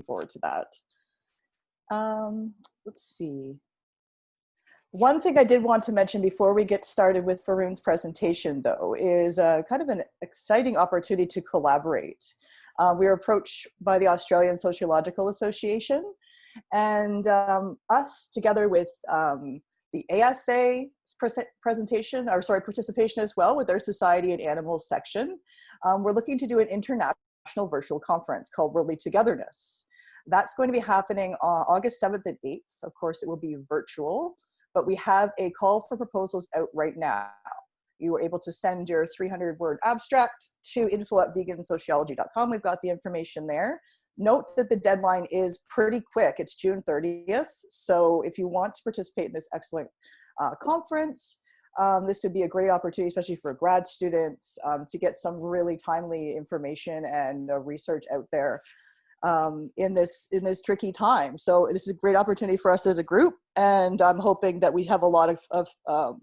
forward to that. Let's see. One thing I did want to mention before we get started with Varun's presentation, though, is kind of an exciting opportunity to collaborate. We were approached by the Australian Sociological Association, and us together with the ASA participation as well with their Society and Animals section. We're looking to do an international virtual conference called Worldly Togetherness. That's going to be happening on August 7th and 8th. Of course, it will be virtual, but we have a call for proposals out right now. You were able to send your 300-word abstract to info@vegansociology.com. We've got the information there. Note that the deadline is pretty quick. It's June 30th. So if you want to participate in this excellent conference, this would be a great opportunity, especially for grad students, to get some really timely information and research out there in this tricky time. So this is a great opportunity for us as a group, and I'm hoping that we have a lot of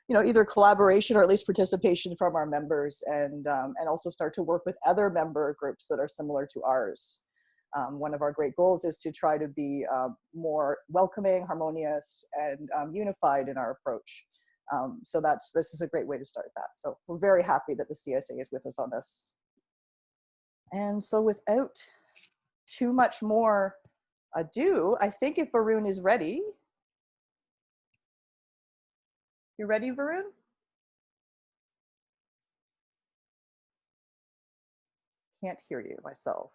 either collaboration or at least participation from our members, and also start to work with other member groups that are similar to ours. One of our great goals is to try to be more welcoming, harmonious, and unified in our approach. So this is a great way to start that. So we're very happy that the CSA is with us on this. And so without too much more ado, I think if Varun is ready. You ready, Varun? Can't hear you myself.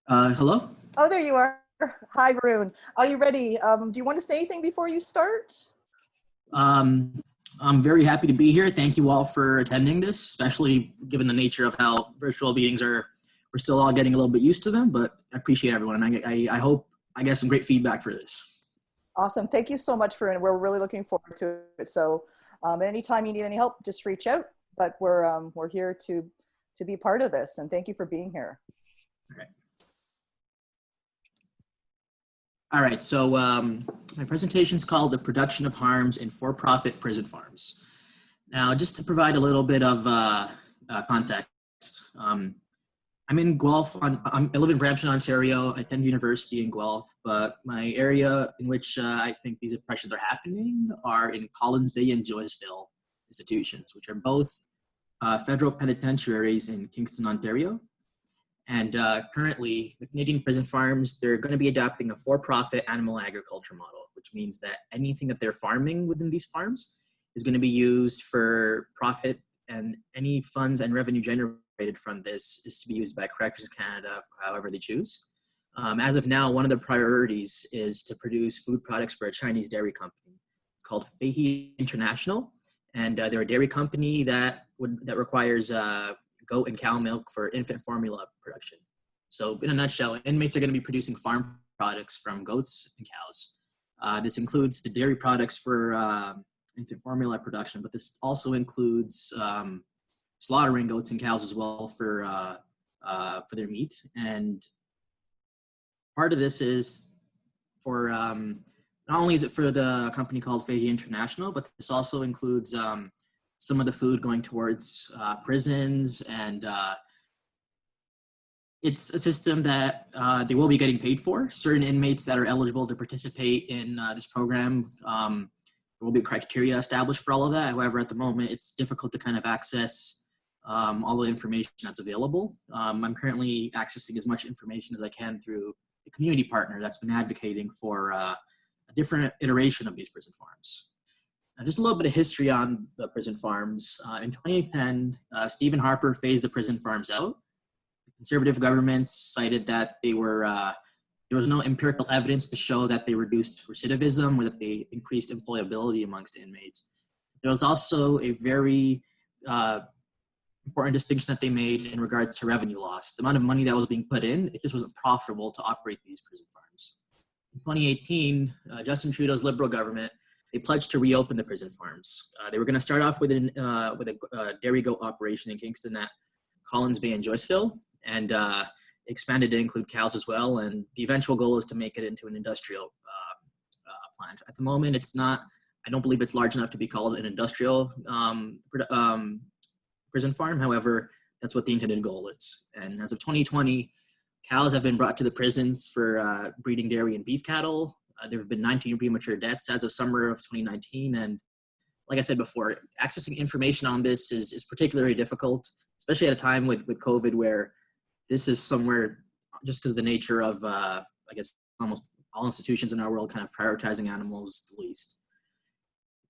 Hello? Oh, there you are. Hi, Varun. Are you ready? Do you want to say anything before you start? I'm very happy to be here. Thank you all for attending this, especially given the nature of how virtual meetings are. We're still all getting a little bit used to them, but I appreciate everyone. And I hope I get some great feedback for this. Awesome. Thank you so much, Varun. We're really looking forward to it. So anytime you need any help, just reach out. But we're here to be part of this. And thank you for being here. All right, so my presentation is called The Production of Harms in For-Profit Prison Farms. Now, just to provide a little bit of context, I'm in Guelph. I live in Brampton, Ontario. I attend university in Guelph, but my area in which I think these oppressions are happening are in Collins Bay and Joyceville institutions, which are both federal penitentiaries in Kingston, Ontario. And currently, the Canadian prison farms, they're going to be adopting a for-profit animal agriculture model, which means that anything that they're farming within these farms is going to be used for profit, and any funds and revenue generated from this is to be used by Corrections Canada however they choose. As of now, one of the priorities is to produce food products for a Chinese dairy company. It's called Feihe International, and they're a dairy company that requires goat and cow milk for infant formula production. So in a nutshell, inmates are going to be producing farm products from goats and cows. This includes the dairy products for infant formula production, but this also includes slaughtering goats and cows as well for their meat. And part of this is for, not only is it for the company called Feihe International, but this also includes some of the food going towards prisons, and it's a system that they will be getting paid for. Certain inmates that are eligible to participate in this program, there will be criteria established for all of that. However, at the moment, it's difficult to kind of access all the information that's available. I'm currently accessing as much information as I can through a community partner that's been advocating for a different iteration of these prison farms. Now, just a little bit of history on the prison farms. In 2010, Stephen Harper phased the prison farms out. The conservative governments cited that there was no empirical evidence to show that they reduced recidivism or that they increased employability amongst inmates. There was also a very important distinction that they made in regards to revenue loss. The amount of money that was being put in, it just wasn't profitable to operate these prison farms. In 2018, Justin Trudeau's Liberal government, they pledged to reopen the prison farms. They were going to start off with a dairy goat operation in Kingston at Collins Bay and Joyceville, and expanded to include cows as well. And the eventual goal is to make it into an industrial plant. At the moment, it's not. I don't believe it's large enough to be called an industrial prison farm. However, that's what the intended goal is. And as of 2020, Cows have been brought to the prisons for breeding dairy and beef cattle. There have been 19 premature deaths as of summer of 2019. And like I said before, accessing information on this is particularly difficult, especially at a time with COVID, where this is somewhere, just because the nature of, I guess, almost all institutions in our world kind of prioritizing animals the least.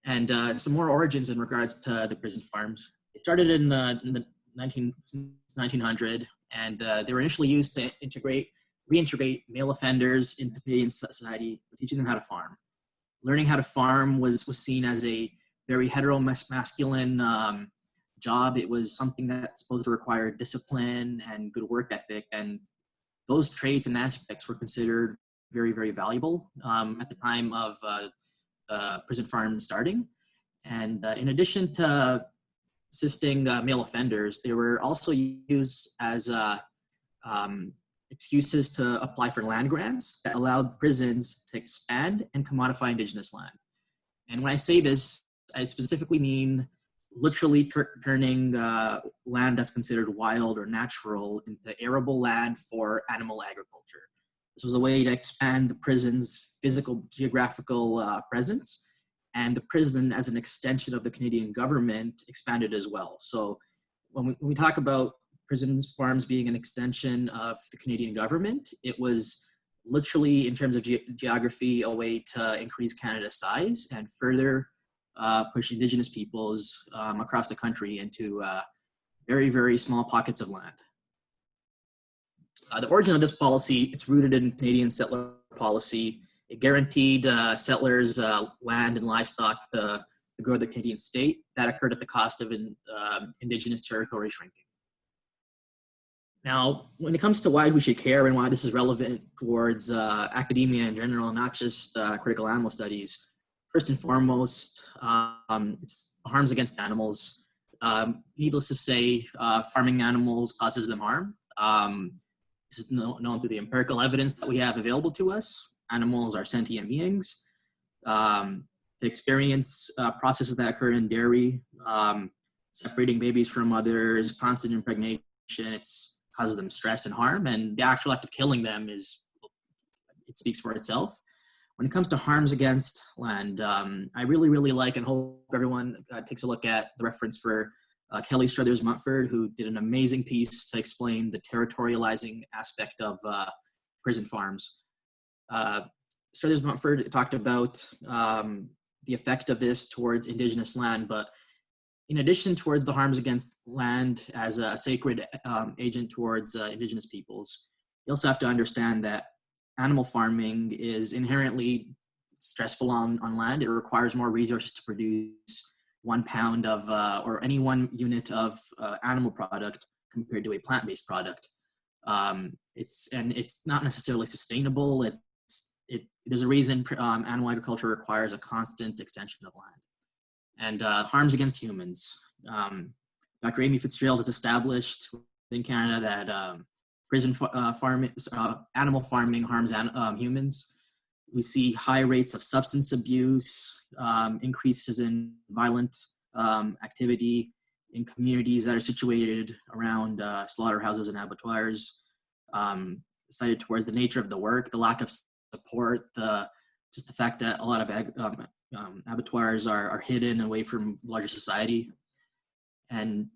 And some more origins in regards to the prison farms. It started in the 1900, and they were initially used to reintegrate male offenders into Canadian society, teaching them how to farm. Learning how to farm was seen as a very heteromasculine job. It was something that's supposed to require discipline and good work ethic, and those traits and aspects were considered very, very valuable at the time of prison farms starting. And in addition to assisting male offenders, they were also used as excuses to apply for land grants that allowed prisons to expand and commodify Indigenous land. And when I say this, I specifically mean literally turning land that's considered wild or natural into arable land for animal agriculture. This was a way to expand the prison's physical geographical presence, and the prison as an extension of the Canadian government expanded as well. So when we talk about prison farms being an extension of the Canadian government, it was literally, in terms of geography, a way to increase Canada's size and further push Indigenous peoples across the country into very, very small pockets of land. The origin of this policy, it's rooted in Canadian settler policy. It guaranteed settlers land and livestock to grow the Canadian state. That occurred at the cost of Indigenous territory shrinking. Now, when it comes to why we should care and why this is relevant towards academia in general, not just critical animal studies, first and foremost, it's harms against animals. Needless to say, farming animals causes them harm. This is known through the empirical evidence that we have available to us. Animals are sentient beings. They experience processes that occur in dairy, separating babies from mothers, constant impregnation. It causes them stress and harm, and the actual act of killing them it speaks for itself. When it comes to harms against land, I really, really like and hope everyone takes a look at the reference for Kelly Struthers Mumford, who did an amazing piece to explain the territorializing aspect of prison farms. Struthers Mumford talked about the effect of this towards Indigenous land, but in addition towards the harms against land as a sacred agent towards Indigenous peoples, you also have to understand that animal farming is inherently stressful on land. It requires more resources to produce 1 pound of, or any 1 unit of animal product compared to a plant-based product. It's not necessarily sustainable. There's a reason animal agriculture requires a constant extension of land. And harms against humans. Dr. Amy Fitzgerald has established in Canada that animal farming harms humans. We see high rates of substance abuse, increases in violent activity in communities that are situated around slaughterhouses and abattoirs, cited towards the nature of the work, the lack of support, just the fact that a lot of abattoirs are hidden away from larger society. And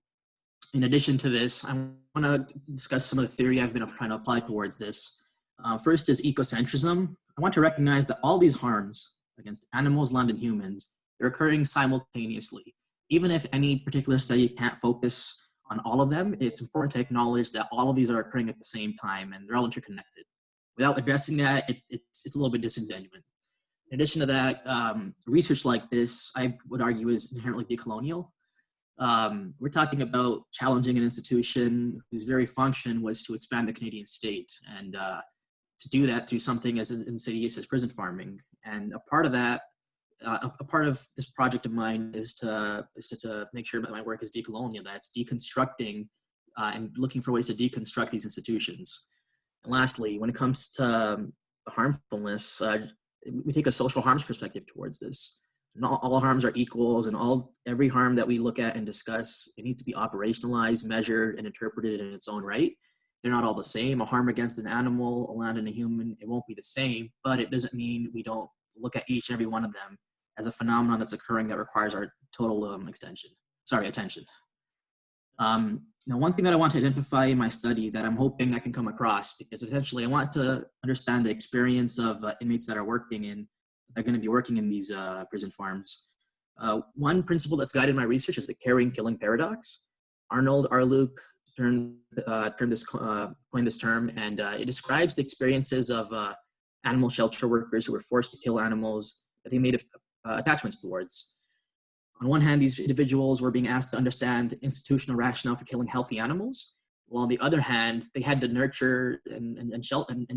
in addition to this, I want to discuss some of the theory I've been trying to apply towards this. First is ecocentrism. I want to recognize that all these harms against animals, land, and humans, they're occurring simultaneously. Even if any particular study can't focus on all of them, it's important to acknowledge that all of these are occurring at the same time and they're all interconnected. Without addressing that, it's a little bit disingenuous. In addition to that, research like this, I would argue, is inherently decolonial. We're talking about challenging an institution whose very function was to expand the Canadian state, and to do that through something as insidious as prison farming. And a part of that, a part of this project of mine is to make sure that my work is decolonial, that's deconstructing and looking for ways to deconstruct these institutions. And lastly, when it comes to the harmfulness, we take a social harms perspective towards this. Not all harms are equals, and every harm that we look at and discuss, it needs to be operationalized, measured, and interpreted in its own right. they're not all the same. A harm against an animal, a land, and a human, it won't be the same, but it doesn't mean we don't look at each and every one of them as a phenomenon that's occurring that requires our total attention. Now, one thing that I want to identify in my study that I'm hoping I can come across, because essentially I want to understand the experience of inmates that are going to be working in these prison farms. One principle that's guided my research is the caring-killing paradox. Arnold Arluke coined this term, and it describes the experiences of animal shelter workers who were forced to kill animals that they made attachments towards. On one hand, these individuals were being asked to understand the institutional rationale for killing healthy animals, while on the other hand, they had to nurture and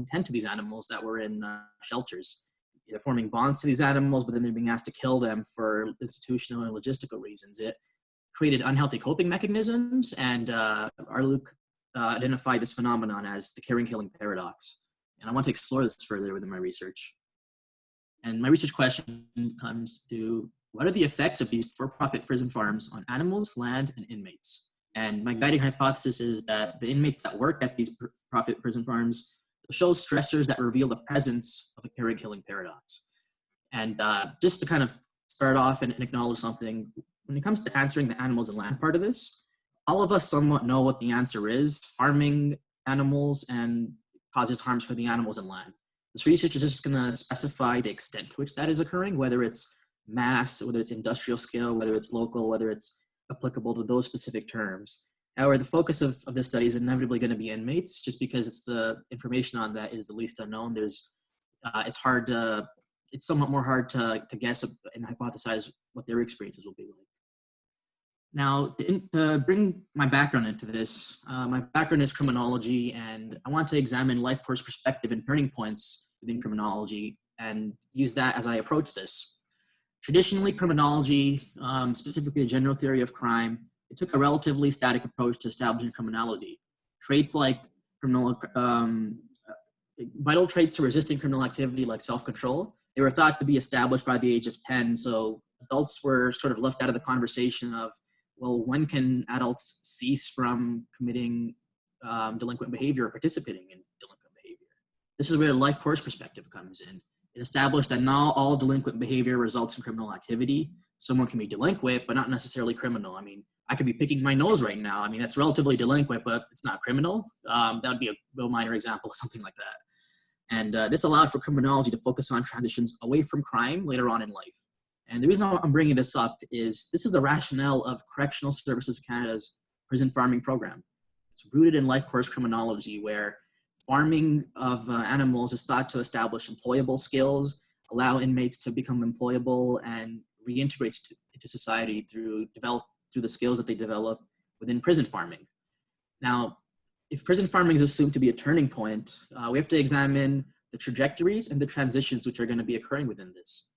tend to these animals that were in shelters. They're forming bonds to these animals, but then they're being asked to kill them for institutional and logistical reasons. It created unhealthy coping mechanisms, and Arluke identified this phenomenon as the caring-killing paradox. And I want to explore this further within my research. And my research question comes to, what are the effects of these for-profit prison farms on animals, land, and inmates? And my guiding hypothesis is that the inmates that work at these for-profit prison farms show stressors that reveal the presence of a caring-killing paradox. And just to kind of start off and acknowledge something, when it comes to answering the animals and land part of this, all of us somewhat know what the answer is. Farming animals and causes harms for the animals and land. This research is just going to specify the extent to which that is occurring, whether it's mass, whether it's industrial scale, whether it's local, whether it's applicable to those specific terms. However, the focus of this study is inevitably going to be inmates, just because it's the information on that is the least unknown. It's somewhat more hard to guess and hypothesize what their experiences will be like. Now, to bring my background into this, my background is criminology, and I want to examine life course perspective and turning points within criminology and use that as I approach this. Traditionally, criminology, specifically the general theory of crime, it took a relatively static approach to establishing criminality. Traits like vital traits to resisting criminal activity like self-control, they were thought to be established by the age of 10, so adults were sort of left out of the conversation of, well, when can adults cease from committing delinquent behavior or participating in delinquent behavior? This is where the life course perspective comes in. It established that not all delinquent behavior results in criminal activity. Someone can be delinquent, but not necessarily criminal. I mean, I could be picking my nose right now. I mean, that's relatively delinquent, but it's not criminal. That would be a real minor example of something like that. And this allowed for criminology to focus on transitions away from crime later on in life. And the reason I'm bringing this up is this is the rationale of Correctional Services Canada's prison farming program. It's rooted in life course criminology, where farming of animals is thought to establish employable skills, allow inmates to become employable, and reintegrate into society through the skills that they develop within prison farming. Now, if prison farming is assumed to be a turning point, we have to examine the trajectories and the transitions which are going to be occurring within this.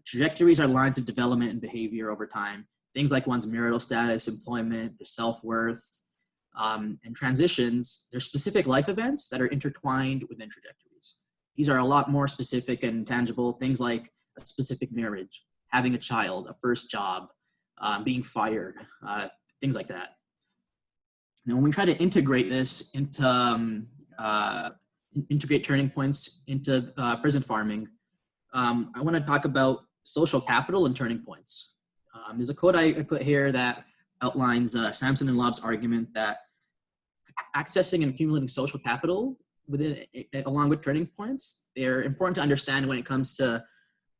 Trajectories are lines of development and behavior over time, things like one's marital status, employment, their self-worth, and transitions. They're specific life events that are intertwined within trajectories. These are a lot more specific and tangible, things like a specific marriage, having a child, a first job, being fired, things like that. Now, when we try to integrate this into, integrate turning points into prison farming, I want to talk about social capital and turning points. There's a quote I put here that outlines Sampson and Lobb's argument that accessing and accumulating social capital along with turning points, they're important to understand when it comes to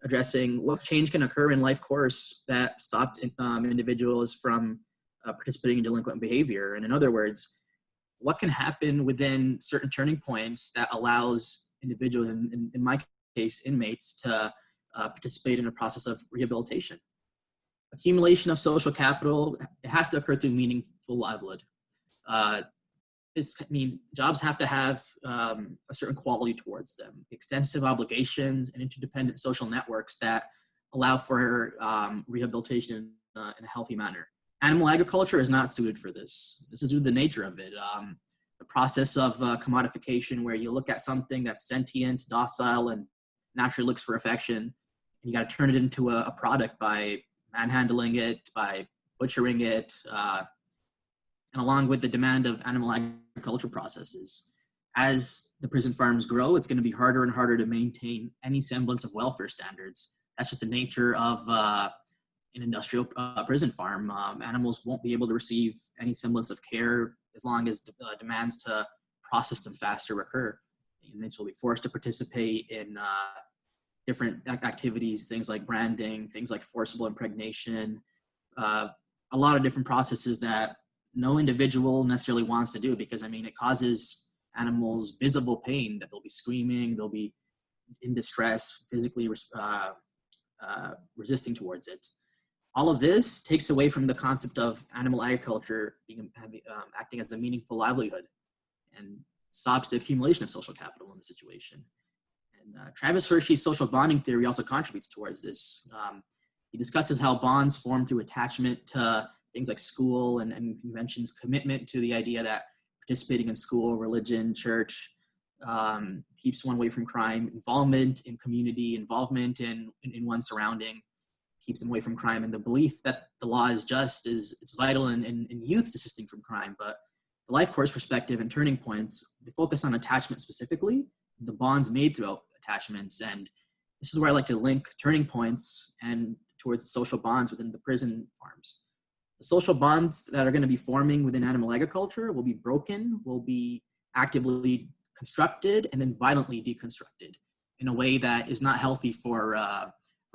addressing what change can occur in life course that stopped individuals from participating in delinquent behavior. And in other words, what can happen within certain turning points that allows individuals, in my case, inmates, to participate in a process of rehabilitation. Accumulation of social capital, it has to occur through meaningful livelihood. This means jobs have to have a certain quality towards them, extensive obligations and interdependent social networks that allow for rehabilitation in a healthy manner. Animal agriculture is not suited for this. This is due to the nature of it. The process of commodification, where you look at something that's sentient, docile, and naturally looks for affection, and you got to turn it into a product by manhandling it, by butchering it, and along with the demand of animal agriculture processes. As the prison farms grow, it's going to be harder and harder to maintain any semblance of welfare standards. That's just the nature of an industrial prison farm. Animals won't be able to receive any semblance of care as long as demands to process them faster occur. Inmates will be forced to participate in different activities, things like branding, things like forcible impregnation, a lot of different processes that no individual necessarily wants to do, because I mean, it causes animals visible pain, that they'll be screaming, they'll be in distress, physically resisting towards it. All of this takes away from the concept of animal agriculture acting as a meaningful livelihood, and stops the accumulation of social capital in the situation. And Travis Hershey's social bonding theory also contributes towards this. He discusses how bonds form through attachment to things like school and conventions, commitment to the idea that participating in school, religion, church keeps one away from crime, involvement in community, involvement in one's surrounding keeps them away from crime, and the belief that the law is just it's vital in youth desisting from crime. But the life course perspective and turning points, they focus on attachment specifically, the bonds made throughout attachments. And this is where I like to link turning points and towards the social bonds within the prison farms. The social bonds that are going to be forming within animal agriculture will be broken, will be actively constructed, and then violently deconstructed in a way that is not healthy for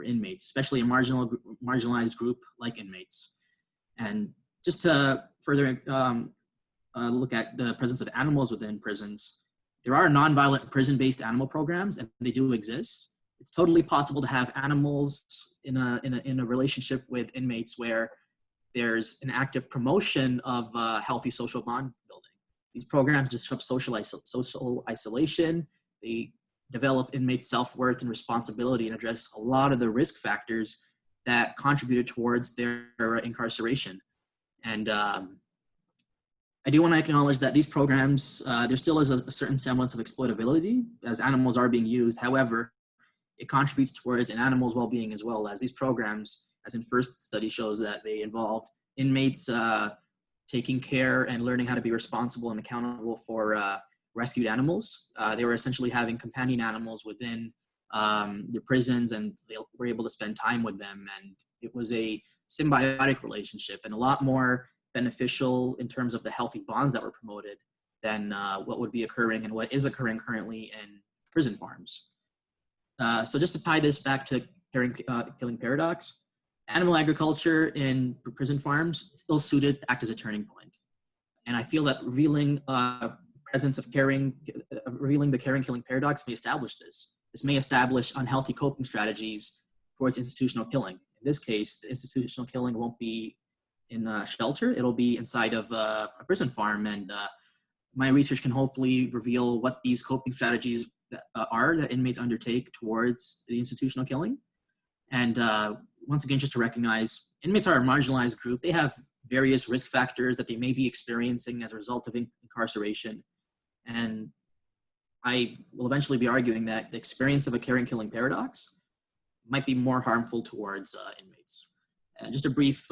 inmates, especially a marginalized group like inmates. And just to further look at the presence of animals within prisons, there are nonviolent prison-based animal programs, and they do exist. It's totally possible to have animals in a relationship with inmates where there's an active promotion of healthy social bond building. These programs disrupt social isolation. They develop inmates' self-worth and responsibility, and address a lot of the risk factors that contributed towards their incarceration. And I do want to acknowledge that these programs, there still is a certain semblance of exploitability as animals are being used. However, it contributes towards an animal's well-being as well, as these programs, as in first study shows, that they involved inmates taking care and learning how to be responsible and accountable for rescued animals. They were essentially having companion animals within the prisons, and they were able to spend time with them. And it was a symbiotic relationship and a lot more beneficial in terms of the healthy bonds that were promoted than what would be occurring and what is occurring currently in prison farms. So just to tie this back to killing paradox, animal agriculture in prison farms is ill-suited to act as a turning point. And I feel that revealing presence of revealing the caring killing paradox may establish this. This may establish unhealthy coping strategies towards institutional killing. In this case, the institutional killing won't be in a shelter, it'll be inside of a prison farm. And my research can hopefully reveal what these coping strategies are that inmates undertake towards the institutional killing. And once again, just to recognize, inmates are a marginalized group. They have various risk factors that they may be experiencing as a result of incarceration. And I will eventually be arguing that the experience of a caring killing paradox might be more harmful towards inmates. And just a brief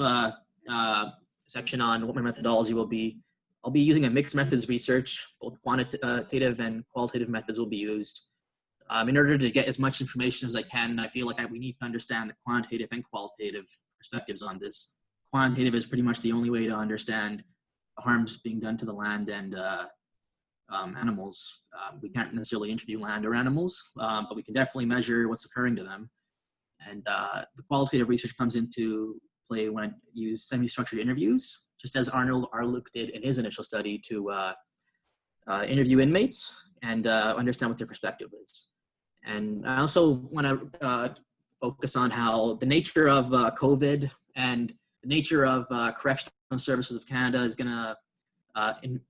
section on what my methodology will be. I'll be using a mixed methods research. Both quantitative and qualitative methods will be used. In order to get as much information as I can, I feel like we need to understand the quantitative and qualitative perspectives on this. Quantitative is pretty much the only way to understand the harms being done to the land and animals. We can't necessarily interview land or animals, but we can definitely measure what's occurring to them. And the qualitative research comes into play when I use semi-structured interviews, just as Arnold Arluck did in his initial study to interview inmates and understand what their perspective is. And I also want to focus on how the nature of COVID and the nature of Correctional Services of Canada is going to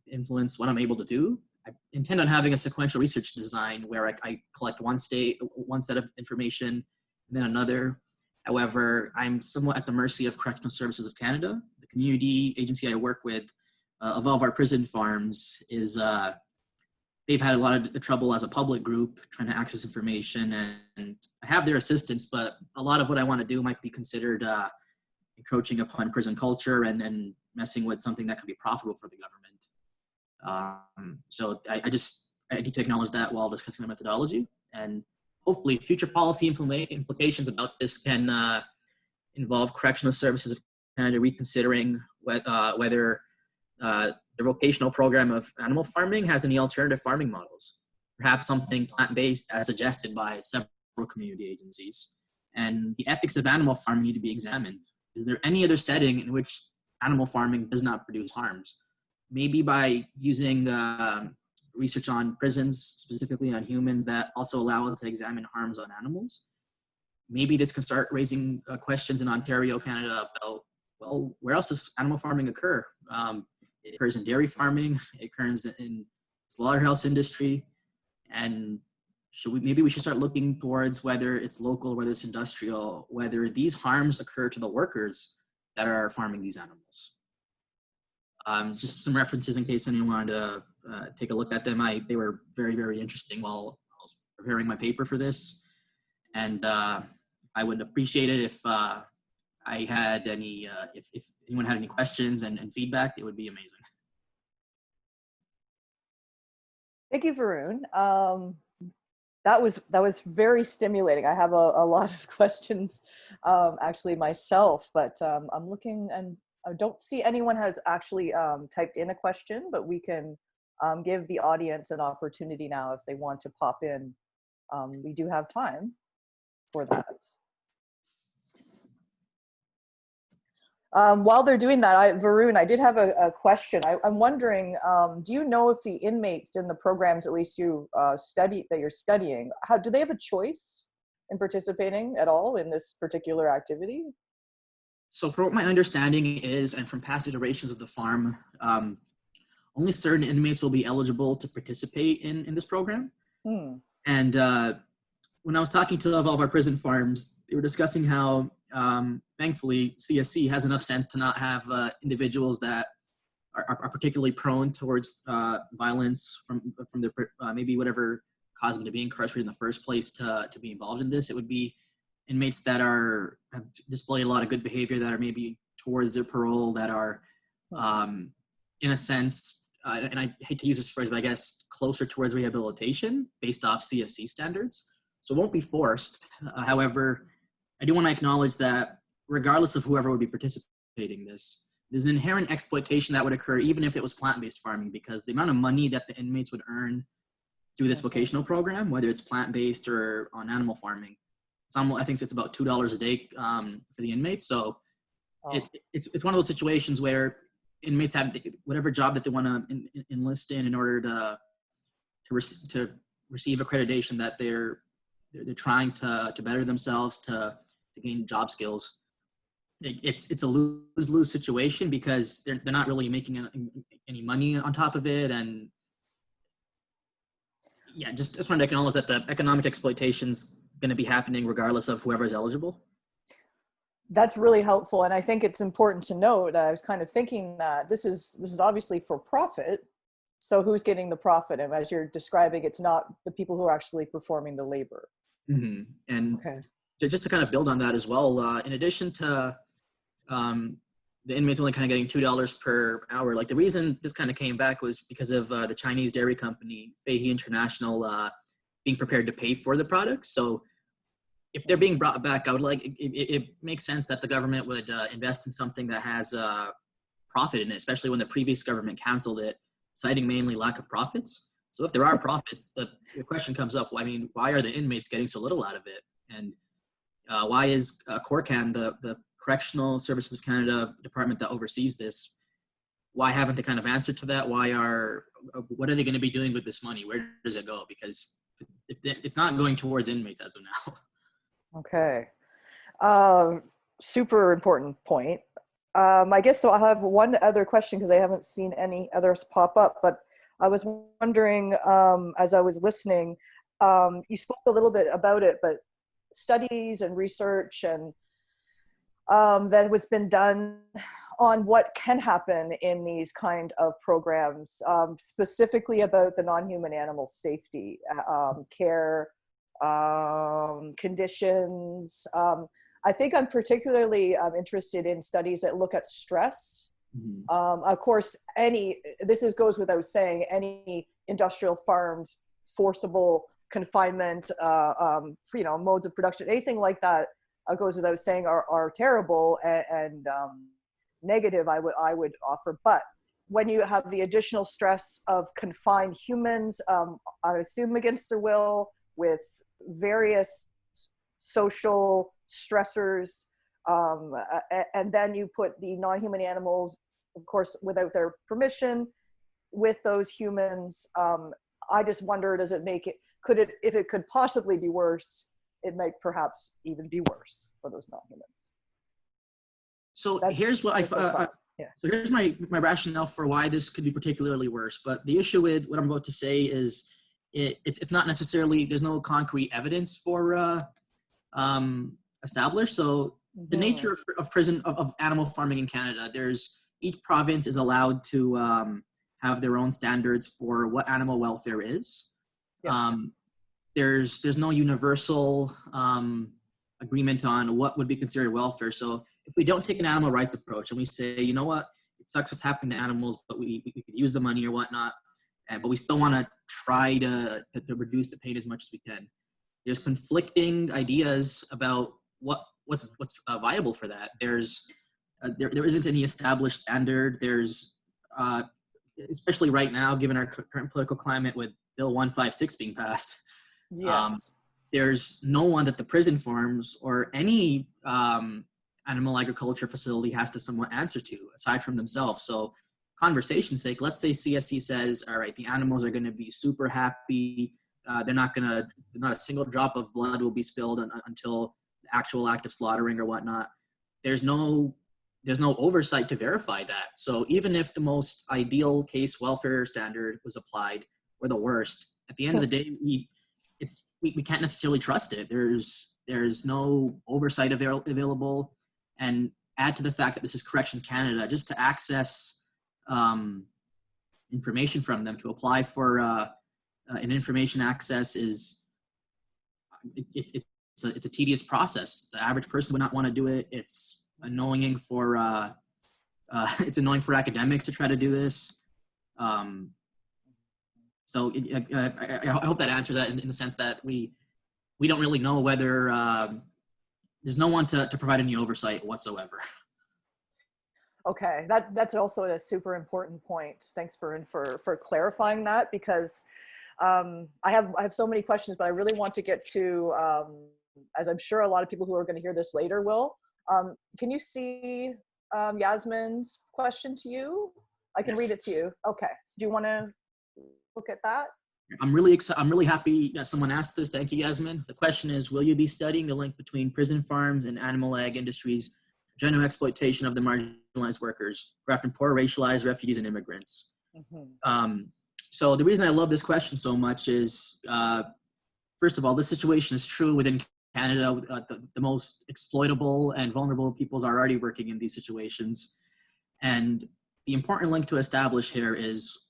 influence what I'm able to do. I intend on having a sequential research design where I collect one set of information, and then another. However, I'm somewhat at the mercy of Correctional Services of Canada. The community agency I work with, Evolve Our Prison Farms, is they've had a lot of trouble as a public group trying to access information, and I have their assistance, but a lot of what I want to do might be considered encroaching upon prison culture and messing with something that could be profitable for the government. So I need to acknowledge that while discussing the methodology, and hopefully future policy implications about this can involve Correctional Services of Canada reconsidering whether the vocational program of animal farming has any alternative farming models, perhaps something plant-based as suggested by several community agencies. And the ethics of animal farming need to be examined. Is there any other setting in which animal farming does not produce harms? Maybe by using research on prisons, specifically on humans, that also allow us to examine harms on animals. Maybe this can start raising questions in Ontario, Canada about, well, where else does animal farming occur? It occurs in dairy farming, it occurs in slaughterhouse industry, and maybe we should start looking towards whether it's local, whether it's industrial, whether these harms occur to the workers that are farming these animals. Just some references in case anyone wanted to take a look at them. They were very, very interesting while I was preparing my paper for this. And I would appreciate it if I had any, if anyone had any questions and feedback, it would be amazing. Thank you, Varun. That was very stimulating. I have a lot of questions actually myself, but I'm looking and I don't see anyone has actually typed in a question, but we can give the audience an opportunity now if they want to pop in. We do have time for that. While they're doing that, Varun, I did have a question. I'm wondering, do you know if the inmates in the programs, at least you that you're studying, do they have a choice in participating at all in this particular activity? So for what my understanding is, and from past iterations of the farm, only certain inmates will be eligible to participate in this program. And when I was talking to all of our prison farms, they were discussing how, thankfully, CSC has enough sense to not have individuals that are particularly prone towards violence from their maybe whatever caused them to be incarcerated in the first place to be involved in this. It would be inmates that have displayed a lot of good behavior, that are maybe towards their parole, that are, in a sense, and I hate to use this phrase, but I guess closer towards rehabilitation based off CSC standards. So it won't be forced. However, I do want to acknowledge that regardless of whoever would be participating in this, there's an inherent exploitation that would occur even if it was plant-based farming, because the amount of money that the inmates would earn through this vocational program, whether it's plant-based or on animal farming, I think it's about $2 a day for the inmates. So it's one of those situations where inmates have whatever job that they want to enlist in order to receive accreditation that they're trying to better themselves, to gain job skills. It's a lose-lose situation because they're not really making any money on top of it. And yeah, just wanted to acknowledge that the economic exploitation's going to be happening regardless of whoever's eligible. That's really helpful. And I think it's important to note, I was kind of thinking that this is obviously for profit. So who's getting the profit? And as you're describing, it's not the people who are actually performing the labor. Mm-hmm. And just to kind of build on that as well, in addition to the inmates only kind of getting $2 per hour, like the reason this kind of came back was because of the Chinese dairy company, Feihe International, being prepared to pay for the products. So if they're being brought back, I would it makes sense that the government would invest in something that has profit in it, especially when the previous government canceled it, citing mainly lack of profits. So if there are profits, the question comes up, I mean, why are the inmates getting so little out of it? And why is CORCAN, the Correctional Services of Canada department that oversees this, why haven't they kind of answered to that? What are they going to be doing with this money? Where does it go? Because it's not going towards inmates as of now. Okay. Super important point. I guess I'll have one other question because I haven't seen any others pop up, but I was wondering, as I was listening, you spoke a little bit about it, but studies and research and that has been done on what can happen in these kind of programs, specifically about the non-human animal safety, care, conditions. I think I'm particularly interested in studies that look at stress Mhm. Of course, goes without saying, any industrial farmed forcible confinement, modes of production, anything like that, goes without saying, are terrible and negative. I would offer, but when you have the additional stress of confined humans, I assume against their will, with various social stressors, and then you put the non-human animals, of course, without their permission, with those humans. I just wonder, does it make it, if it could possibly be worse, it might perhaps even be worse for those non-humans. So That's here's what yeah. so here's my rationale for why this could be particularly worse. But the issue with what I'm about to say is it's not necessarily, there's no concrete evidence for established. So the nature of prison of animal farming in Canada, each province is allowed to have their own standards for what animal welfare is. Yes. There's no universal agreement on what would be considered welfare. So if we don't take an animal rights approach and we say, you know what, it sucks what's happening to animals, but we could use the money or whatnot, but we still want to try to reduce the pain as much as we can. There's conflicting ideas about what's viable for that. There isn't any established standard. There's especially right now, given our current political climate with Bill 156 being passed. Yes. There's no one that the prison farms or any animal agriculture facility has to somewhat answer to, aside from themselves. So conversation's sake, let's say CSC says, all right, the animals are going to be super happy. Not a single drop of blood will be spilled until the actual act of slaughtering or whatnot. There's no oversight to verify that. So even if the most ideal case welfare standard was applied, or the worst, at the end of the day, we can't necessarily trust it. There's no oversight available, and add to the fact that this is Corrections Canada, just to access information from them, to apply for an information access it's a tedious process. The average person would not want to do it. It's annoying for academics to try to do this. So I hope that answers that in the sense that we don't really know whether there's no one to provide any oversight whatsoever. Okay, that's also a super important point. Thanks for clarifying that, because I have so many questions, but I really want to get to, as I'm sure a lot of people who are going to hear this later will. Can you see Yasmin's question to you? I can read it to you. Okay, so do you want to look at that? I'm really happy that someone asked this. Thank you, Yasmin. The question is, will you be studying the link between prison farms and animal ag industries, general exploitation of the marginalized workers, who are often poor, racialized, refugees, and immigrants? So the reason I love this question so much is, first of all, this situation is true within Canada. The most exploitable and vulnerable peoples are already working in these situations. And the important link to establish here is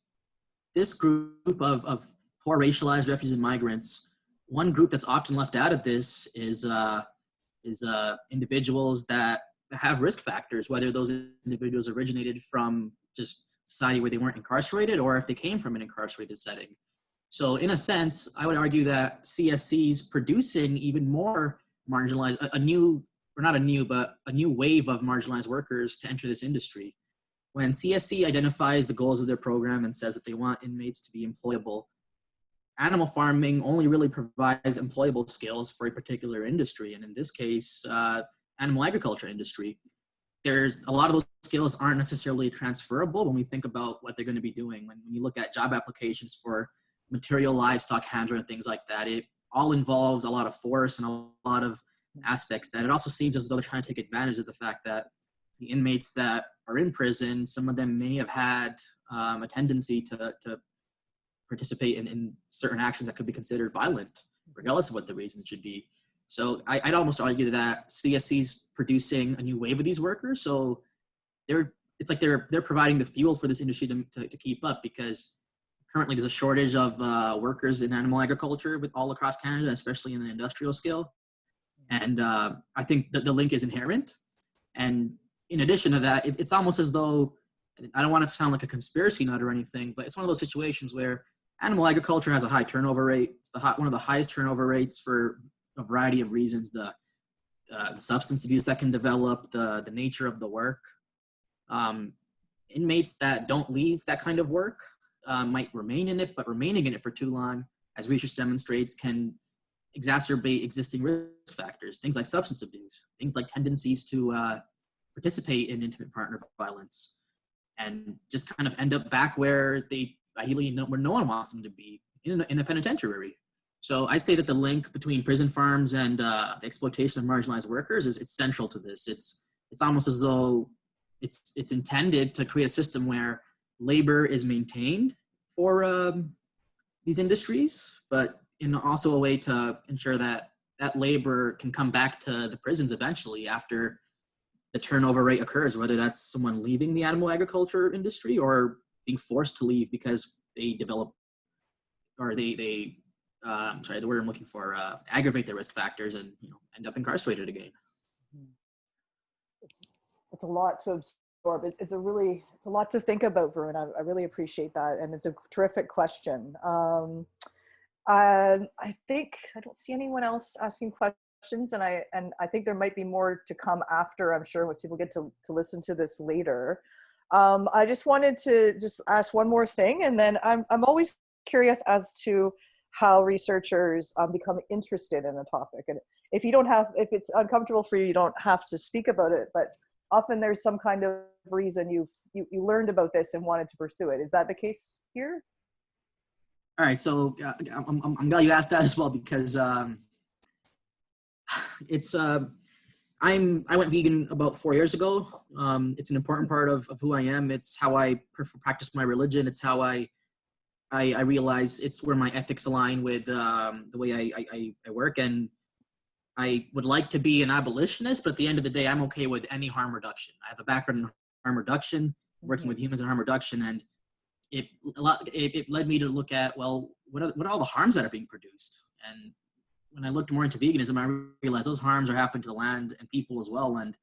this group of poor, racialized refugees and migrants. One group that's often left out of this is individuals that have risk factors, whether those individuals originated from just society where they weren't incarcerated, or if they came from an incarcerated setting. So in a sense, I would argue that CSC's producing even more marginalized, a new wave of marginalized workers to enter this industry. When CSC identifies the goals of their program and says that they want inmates to be employable, animal farming only really provides employable skills for a particular industry. And in this case, animal agriculture industry. There's a lot of those skills aren't necessarily transferable when we think about what they're going to be doing. When you look at job applications for material livestock handler and things like that, it all involves a lot of force and a lot of aspects that it also seems as though they're trying to take advantage of the fact that the inmates that are in prison, some of them may have had a tendency to participate in certain actions that could be considered violent, regardless of what the reason should be. So I'd almost argue that CSC's producing a new wave of these workers. So they're providing the fuel for this industry to keep up, because currently there's a shortage of workers in animal agriculture all across Canada, especially in the industrial scale. And I think that the link is inherent. And in addition to that, it's almost as though I don't want to sound like a conspiracy nut or anything, but it's one of those situations where animal agriculture has a high turnover rate. It's one of the highest turnover rates for a variety of reasons. The substance abuse that can develop, the nature of the work. Inmates that don't leave that kind of work might remain in it, but remaining in it for too long, as research demonstrates, can exacerbate existing risk factors, things like substance abuse, things like tendencies to participate in intimate partner violence, and just kind of end up back where they ideally where no one wants them to be, in a penitentiary. So I'd say that the link between prison farms and the exploitation of marginalized workers it's central to this. It's almost as though it's intended to create a system where labor is maintained for these industries, but in also a way to ensure that that labor can come back to the prisons eventually after the turnover rate occurs, whether that's someone leaving the animal agriculture industry or being forced to leave because they develop or they sorry, the word I'm looking for, aggravate their risk factors and end up incarcerated again. It's a lot to absorb. It's a lot to think about, Varun. I really appreciate that, and it's a terrific question. I think I don't see anyone else asking questions, and I think there might be more to come after. I'm sure when people get to listen to this later. I just wanted to just ask one more thing, and then I'm always curious as to how researchers become interested in a topic. And if it's uncomfortable for you, you don't have to speak about it, but often there's some kind of reason you learned about this and wanted to pursue it. Is that the case here? All right, so I'm glad you asked that as well, because it's I went vegan about 4 years ago. It's an important part of who I am. It's how I practice my religion. It's how I realize it's where my ethics align with the way I work. And I would like to be an abolitionist, but at the end of the day, I'm okay with any harm reduction. I have a background in harm reduction, working with humans in harm reduction, and it led me to look at, well, what are all the harms that are being produced? And when I looked more into veganism, I realized those harms are happening to the land and people as well, and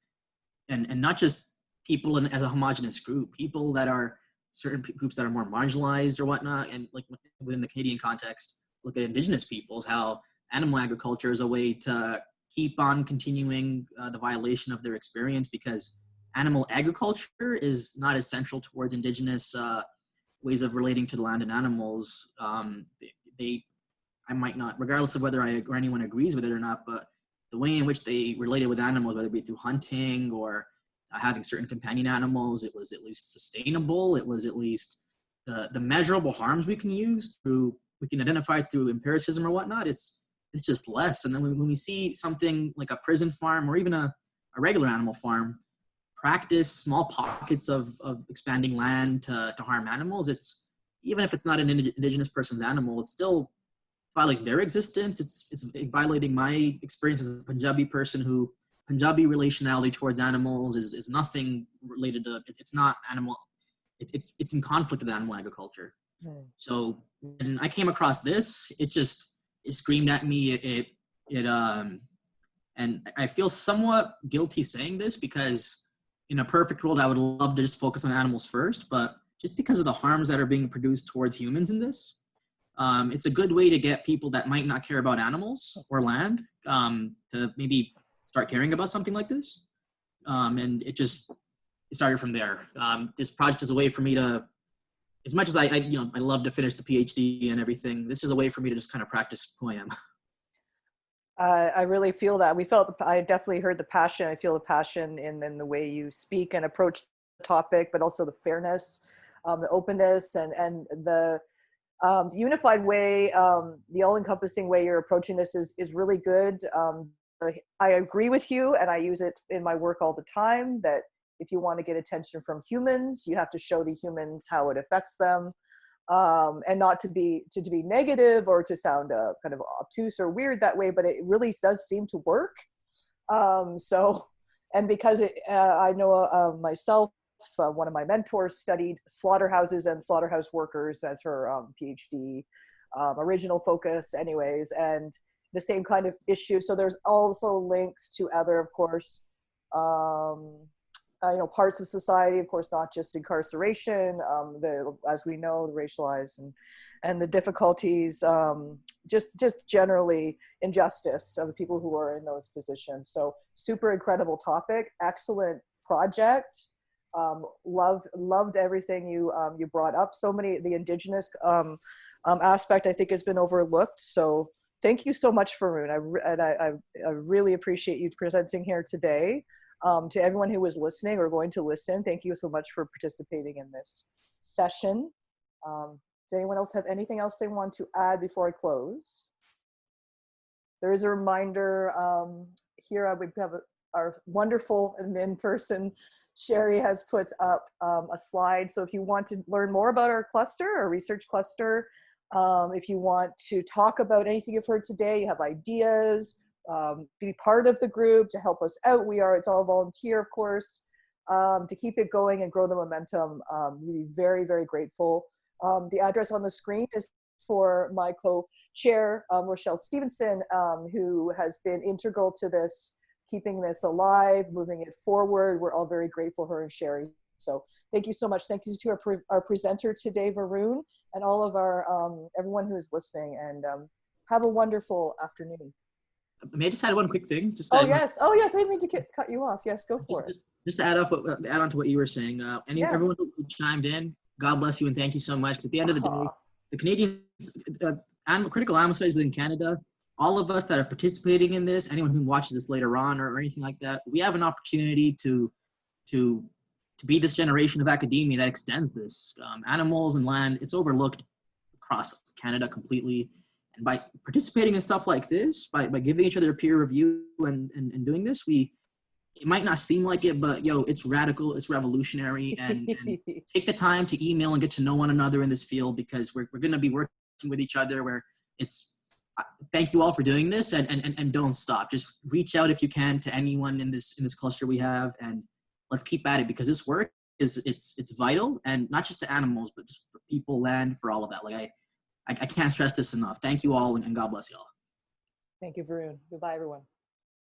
not just people as a homogenous group, people that are certain groups that are more marginalized or whatnot. And like within the Canadian context, look at Indigenous peoples, how animal agriculture is a way to keep on continuing the violation of their experience, because animal agriculture is not as central towards Indigenous ways of relating to the land and animals. I might not, regardless of whether or anyone agrees with it or not, but the way in which they related with animals, whether it be through hunting or having certain companion animals, it was at least sustainable. It was at least the measurable harms we can identify through empiricism or whatnot. It's just less. And then when we see something like a prison farm or even a regular animal farm practice small pockets of expanding land to harm animals, it's, even if it's not an Indigenous person's animal, it's still violating their existence. It's violating my experience as a Punjabi person who Punjabi relationality towards animals is nothing related to, it's not animal, it's in conflict with animal agriculture. So when I came across this, it screamed at me. And I feel somewhat guilty saying this, because in a perfect world, I would love to just focus on animals first, but just because of the harms that are being produced towards humans in this, it's a good way to get people that might not care about animals or land to maybe start caring about something like this. And it started from there. This project is a way for me to, as much as I love to finish the PhD and everything, this is a way for me to just kind of practice who I am. I really feel that. I definitely heard the passion. I feel the passion in the way you speak and approach the topic, but also the fairness, the openness, and the unified way, the all-encompassing way you're approaching this is really good. I agree with you, and I use it in my work all the time, that if you want to get attention from humans, you have to show the humans how it affects them, and not to be negative or to sound kind of obtuse or weird that way, but it really does seem to work. And because I know myself, one of my mentors studied slaughterhouses and slaughterhouse workers as her PhD original focus anyways, and the same kind of issue. So there's also links to other, of course, parts of society, of course, not just incarceration, as we know, the racialized and the difficulties, just generally injustice of the people who are in those positions. So super incredible topic, excellent project. Loved everything you brought up. So many, the Indigenous aspect, I think, has been overlooked. So thank you so much, Varun. I really appreciate you presenting here today. To everyone who was listening or going to listen, thank you so much for participating in this session. Does anyone else have anything else they want to add before I close? There is a reminder here. We have our wonderful admin person, Sherry, has put up a slide. So if you want to learn more about our cluster, our research cluster, if you want to talk about anything you've heard today, you have ideas, be part of the group to help us out. It's all volunteer, of course, to keep it going and grow the momentum. We'd be very, very grateful. The address on the screen is for my co-chair, Rochelle Stevenson, who has been integral to this, keeping this alive, moving it forward. We're all very grateful, her and Sherry. So thank you so much. Thank you to our presenter today, Varun, and all of our everyone who is listening. And have a wonderful afternoon. May I just add one quick thing? Yes. I didn't mean to cut you off. Yes, go for it. Just to add on to what you were saying. Everyone who chimed in, God bless you and thank you so much. Because at the end of the day, the Canadians, critical animal studies within Canada, all of us that are participating in this, anyone who watches this later on or anything like that, we have an opportunity to be this generation of academia that extends this. Animals and land, it's overlooked across Canada completely. And by participating in stuff like this, by giving each other a peer review and doing this, it might not seem like it, but it's radical, it's revolutionary, and take the time to email and get to know one another in this field, because we're going to be working with each other where thank you all for doing this, and don't stop. Just reach out if you can to anyone in this cluster we have, and let's keep at it, because this work it's vital, and not just to animals, but just for people, land, for all of that. Like I can't stress this enough. Thank you all, and God bless you all. Thank you, Varun. Goodbye, everyone.